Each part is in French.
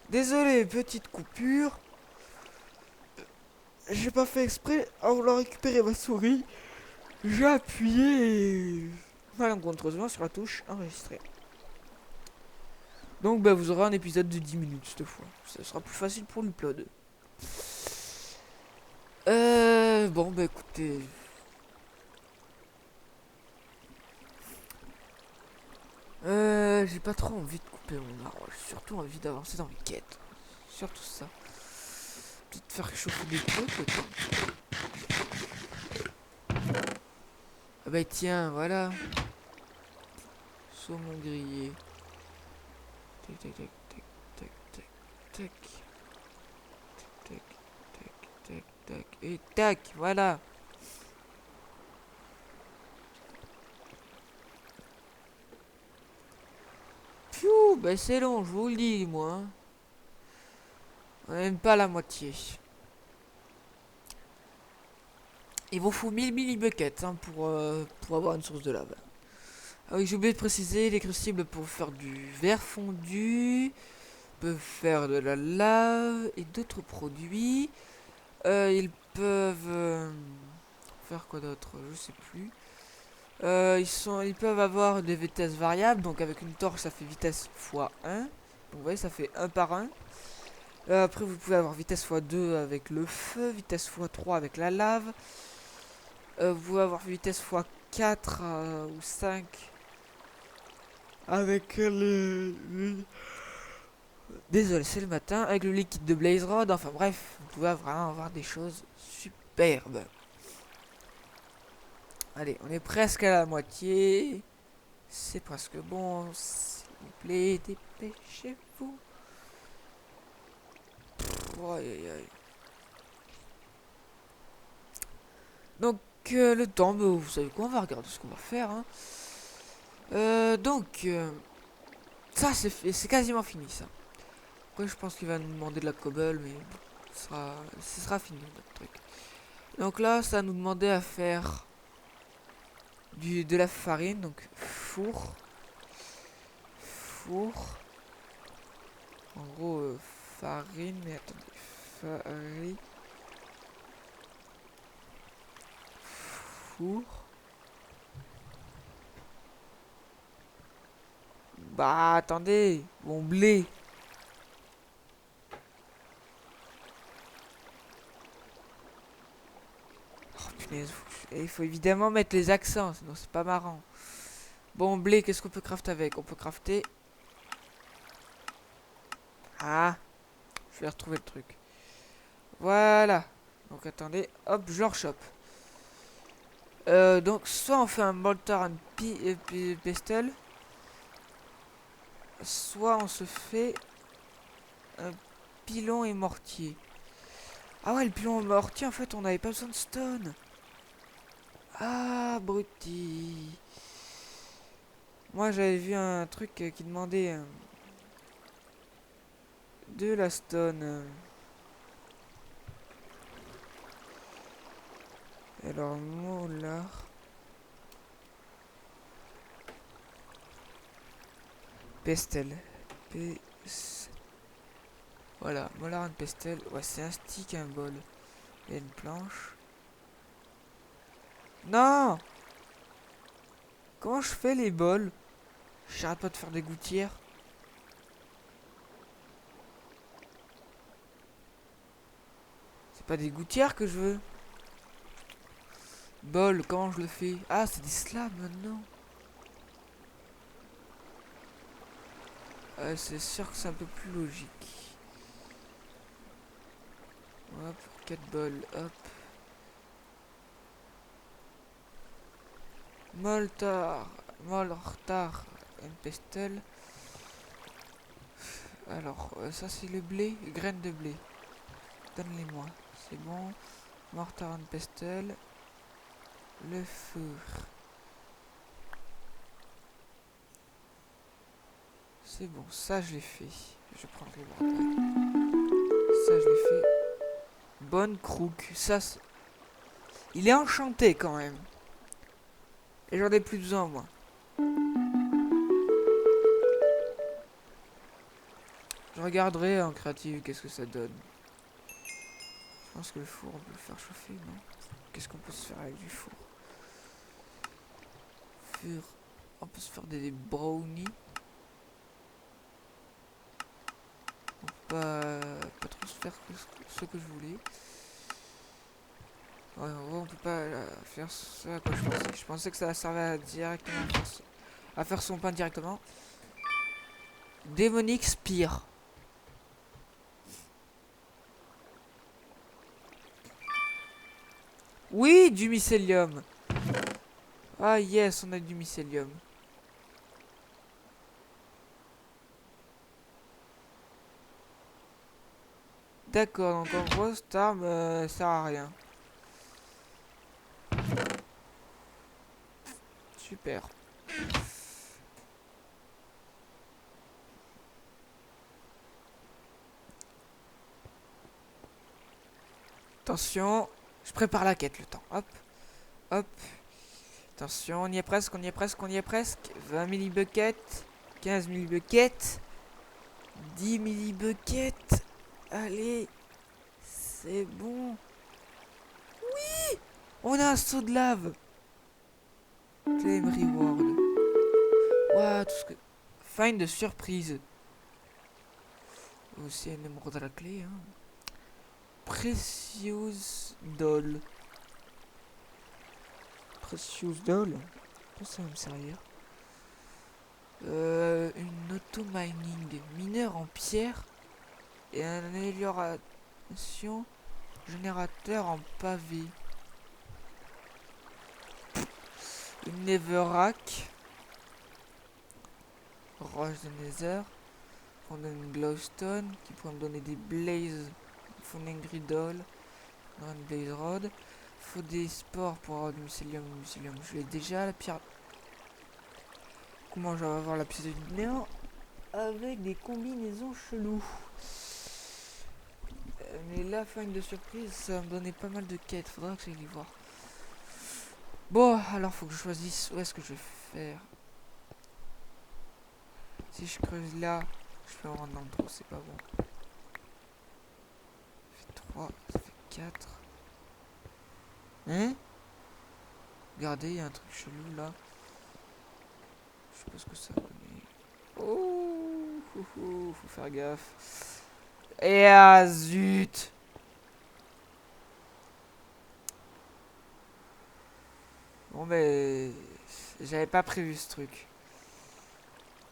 Désolé, petite coupure. J'ai pas fait exprès. À vouloir récupérer ma souris, j'ai appuyé malencontreusement sur la touche enregistrer. Donc bah, vous aurez un épisode de 10 minutes cette fois. Ça sera plus facile pour l'upload. Bon bah écoutez. J'ai pas trop envie de couper mon arbre. J'ai surtout envie d'avancer dans les quêtes. Surtout ça. Peut-être faire chauffer des trucs le temps. Ah bah tiens, voilà. Saumon grillé. Tac tac tac tac tac tac tac. Tac tac tac tac. Et tac, voilà. Pfiou, bah c'est long, je vous le dis moi. Hein. On n'aime pas la moitié. Il vous faut 1000 buckets hein, pour avoir une source de lave. Ah oui, j'ai oublié de préciser, les crucibles pour faire du verre fondu, peuvent faire de la lave et d'autres produits. Ils peuvent faire quoi d'autre? Je sais plus. Ils peuvent avoir des vitesses variables, donc avec une torche ça fait vitesse x1. Donc vous voyez, ça fait 1 par 1. Après vous pouvez avoir vitesse x2 avec le feu, vitesse x3 avec la lave. Vous pouvez avoir vitesse x4 ou 5 avec désolé, c'est le matin, avec le liquide de Blaze Rod. Enfin bref, vous pouvez vraiment avoir des choses superbes. Allez, on est presque à la moitié. C'est presque bon. S'il vous plaît, dépêchez-vous. Aïe, aïe, aïe. Donc, le temps, bah, vous savez quoi, on va regarder ce qu'on va faire. Hein. Donc, ça, c'est quasiment fini, ça. Après, je pense qu'il va nous demander de la cobble, mais bon, ce sera fini, notre truc. Donc là, ça nous demandait à faire de la farine, donc four. En gros, farine, mais attendez, farine, four. Bah, attendez, mon blé. Oh, punaise, il faut évidemment mettre les accents, sinon c'est pas marrant. Bon, blé, qu'est-ce qu'on peut crafter avec? On peut crafter... Ah, je vais retrouver le truc. Voilà. Donc attendez, hop, je le rechoppe. Donc soit on fait un mortar and pestle, soit on se fait un pilon et mortier. Ah ouais, le pilon et mortier, en fait, on n'avait pas besoin de stone. Ah, bruti. Moi, j'avais vu un truc qui demandait de la stone. Alors, molar. Pestel. Voilà, molar and pestel. Ouais, c'est un stick, un bol. Et une planche. Non! Comment je fais les bols? J'arrête pas de faire des gouttières. C'est pas des gouttières que je veux. Bol, comment je le fais? Ah, c'est des slabs maintenant. C'est sûr que c'est un peu plus logique. Hop, 4 bols, hop. Moltar, un pestle. Alors, ça c'est le blé, graines de blé. Donne-les-moi, c'est bon. Mortar and pestle. Le four. C'est bon, ça je l'ai fait. Je prends le bordel. Ça je l'ai fait. Bonne croûte. Ça, il est enchanté quand même. Et j'en ai plus besoin moi. regarderai en créative qu'est-ce que ça donne. Je pense que le four, on peut le faire chauffer, non? Qu'est-ce qu'on peut se faire avec du four? On peut se faire des brownies. On peut pas trop se faire ce que je voulais. Ouais, en gros, on peut pas faire ce à quoi je pensais. Je pensais que ça servait directement à faire son pain directement. Démonique Spire. Oui, du mycélium. Ah yes, on a du mycélium. D'accord, donc en gros, cette arme sert à rien. Super. Attention, je prépare la quête le temps. Hop, hop. Attention, on y est presque, on y est presque, on y est presque. 20 millibuckets, 15 millibuckets, 10 millibuckets. Allez, c'est bon. On a un saut de lave. Claim reward. Waouh, tout ce que... Find de surprise. Aussi un émeraude à la clé, hein. Precious Doll. Precious Doll. Ça va me servir. Une auto-mining. Mineur en pierre. Et une amélioration. Générateur en pavé. Une Netherrack. Roche de Nether. On donne une glowstone qui pourrait me donner des blazes. Fonding Doll. Une blaze rod. Faut des spores pour avoir du mycélium. Mycélium, je l'ai déjà. La pierre. Comment je vais avoir la pièce de néant avec des combinaisons cheloues. Mais là, fin de surprise, ça me donnait pas mal de quêtes. Faudra que j'aille voir. Bon, alors faut que je choisisse où est-ce que je vais faire. Si je creuse là, je peux en rentrer dans le trou, c'est pas bon. Ça fait 3, ça fait 4. Hein? Regardez, il y a un truc chelou là. Je sais pas ce que ça va donner. Oh, faut faire gaffe. Et ah zut! Bon ben, j'avais pas prévu ce truc.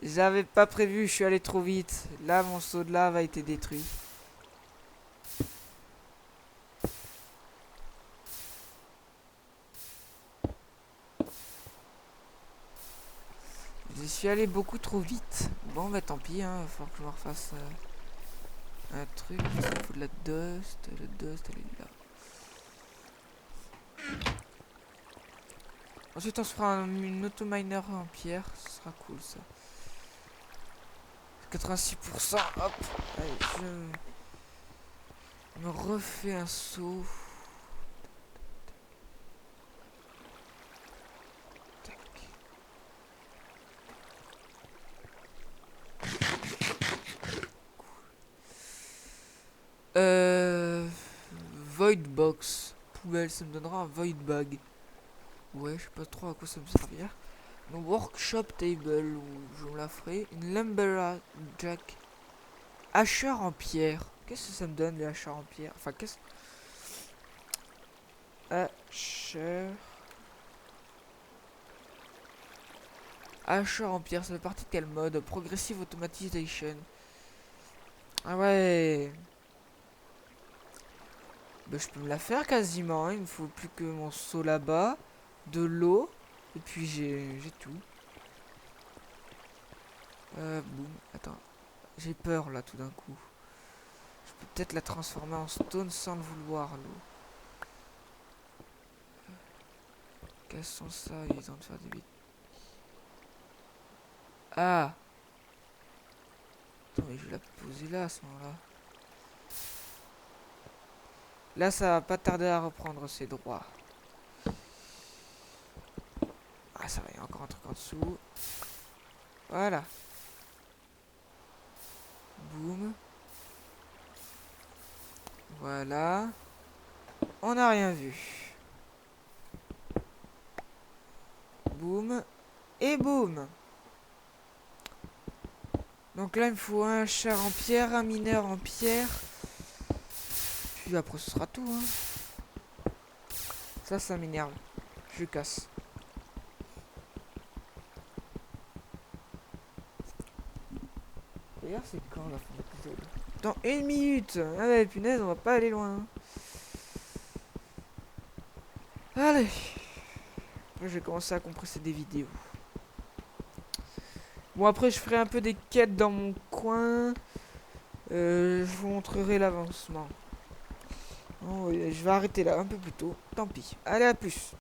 J'avais pas prévu, je suis allé trop vite. Là, mon saut de lave a été détruit. J'y suis allé beaucoup trop vite. Bon bah tant pis, hein, il va falloir que je me refasse un truc. Il faut de la dust. La dust, elle est là. Ensuite, on se fera une auto-miner en pierre. Ce sera cool ça. 86%. Hop. Allez, je me refais un saut. Tac. Void box. Poubelle, ça me donnera un void bag. Ouais, je sais pas trop à quoi ça me servir. Une workshop table, où je me la ferai. Une lumberjack. Hacher en pierre. Qu'est-ce que ça me donne les hacheurs en pierre? Enfin, qu'est-ce... Hacher... Hacher en pierre, ça fait partie de quel mode? Progressive Automatization. Ah ouais. Bah, je peux me la faire quasiment, hein. Il me faut plus que mon seau là-bas, de l'eau, et puis j'ai tout. Boum, attends. J'ai peur là tout d'un coup. Je peux peut-être la transformer en stone sans le vouloir, l'eau. Cassons ça, ils ont de faire des bêtises. Ah! Attends, mais je vais la poser là à ce moment-là. Là, ça va pas tarder à reprendre ses droits. Ah, ça va, il y a encore un truc en dessous. Voilà. Boum. Voilà. On n'a rien vu. Boum. Et boum. Donc là, il me faut un char en pierre, un mineur en pierre. Puis après, ce sera tout. Hein. Ça m'énerve. Je casse. D'ailleurs, c'est quand la fin de l'épisode? Dans 1 minute. Ah ouais, punaise, on va pas aller loin. Hein. Allez. Après, je vais commencer à compresser des vidéos. Bon, après, je ferai un peu des quêtes dans mon coin. Je vous montrerai l'avancement. Oh, je vais arrêter là un peu plus tôt. Tant pis. Allez, à plus.